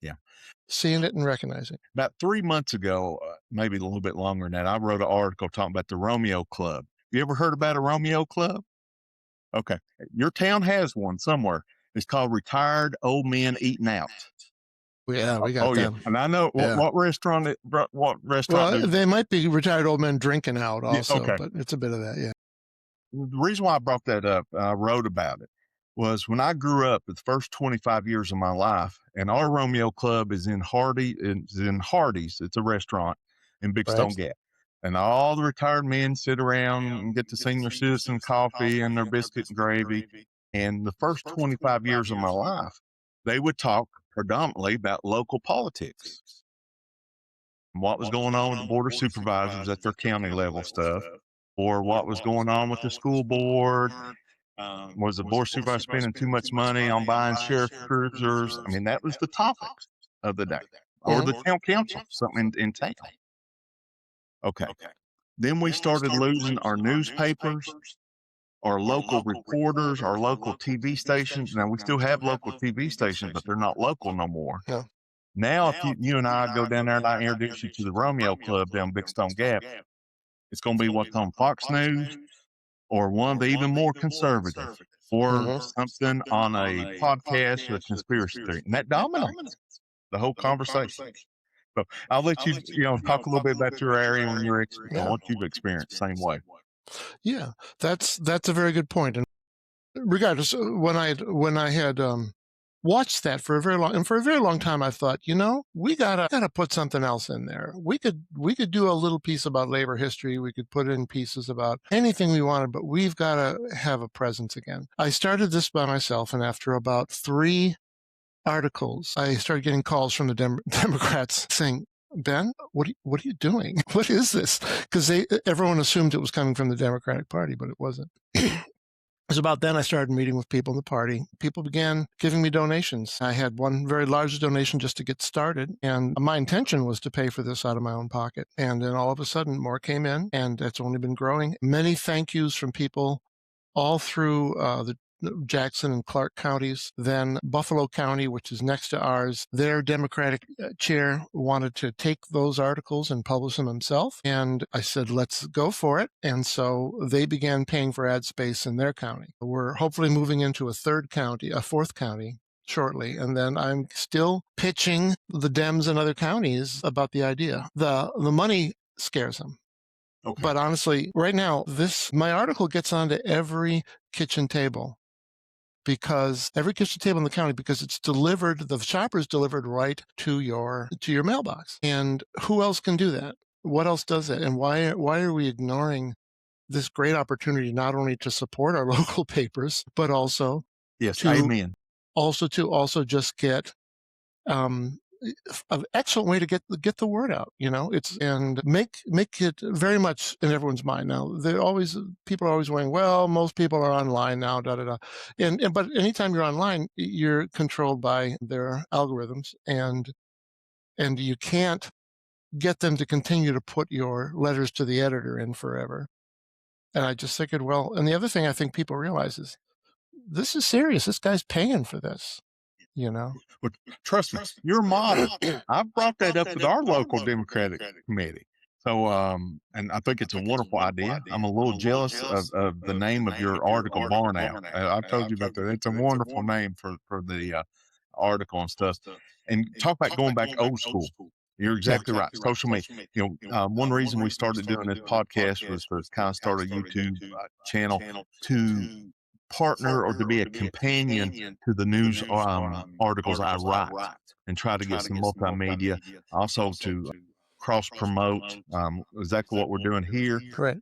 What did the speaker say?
Yeah. seeing it and recognizing it. About 3 months ago, maybe a little bit longer than that, I wrote an article talking about the ROMEO Club. You ever heard about a ROMEO Club? Okay. Your town has one somewhere. It's called Retired Old Men Eating Out. Yeah, we got Oh, yeah. them. And I know Yeah. what restaurant Well, do they might be retired old men drinking out yeah, also, okay. but it's a bit of that, yeah. The reason why I brought that up, I wrote about it, was when I grew up, the first 25 years of my life, and our Romeo Club is in Hardee's. It's a restaurant in Big Right? Stone Gap. And all the retired men sit around and get the senior citizen coffee and their biscuit and gravy. And the first 25 years of my life, they would talk predominantly about local politics and what was going on with the board of supervisors at their county level stuff, or what was going on with the school board. Was the board of supervisor spending too much money on buying sheriff cruisers? I mean, that was the topics of the day, or Mhm. the town council, something in town. Okay. Then we started losing our newspapers, our local reporters, our local TV stations. Now we still have local TV stations, but they're not local no more. Yeah. Now, if you and I go down there and I introduce you to the Romeo Club down Big Stone Gap, it's going to be what's on Fox News or one of the even more conservative or Mhm. something on a podcast or a conspiracy theory. And that dominates the whole conversation. So I'll let you, talk a little bit about your area and Yeah. what you've experienced same way. Yeah. That's a very good point, and regardless, when I had, watched that for a very long time, I thought, we gotta put something else in there. We could do a little piece about labor history. We could put in pieces about anything we wanted, but we've gotta have a presence again. I started this by myself, and after about 3 articles, I started getting calls from the Democrats saying, "Ben, what are you doing? What is this?" Because everyone assumed it was coming from the Democratic Party, but it wasn't. It was about then I started meeting with people in the party. People began giving me donations. I had one very large donation just to get started, and my intention was to pay for this out of my own pocket. And then all of a sudden, more came in, and it's only been growing. Many thank yous from people all through the Jackson and Clark counties. Then Buffalo County, which is next to ours, their Democratic chair wanted to take those articles and publish them himself. And I said, let's go for it. And so they began paying for ad space in their county. We're hopefully moving into a fourth county shortly. And then I'm still pitching the Dems in other counties about the idea. The money scares them. Okay. But honestly, right now, my article gets onto every kitchen table because every kitchen table in the county, because the shopper's delivered right to your mailbox. And who else can do that? What else does that? And why are we ignoring this great opportunity not only to support our local papers, but also Yes. to Amen. just get an excellent way to get the word out. And make it very much in everyone's mind. Now, people are always going, well, most people are online now, da da da. But anytime you're online, you're controlled by their algorithms, and you can't get them to continue to put your letters to the editor in forever. And I just figured, well, and the other thing I think people realize is this is serious. This guy's paying for this. But trust me, your model. I've brought that up with our local Democratic committee. So, and I think it's a wonderful idea. I'm a little jealous of the name of your article, Barn Out. I've told you about that. It's a wonderful name for the article and stuff. And talk about going back old school. You're Yeah. exactly right. Social media. One reason we started doing this podcast was to kind of start a YouTube channel to partner or to be a companion to the news articles I write and try to get some multimedia, also to cross promote exactly what we're doing here. Right.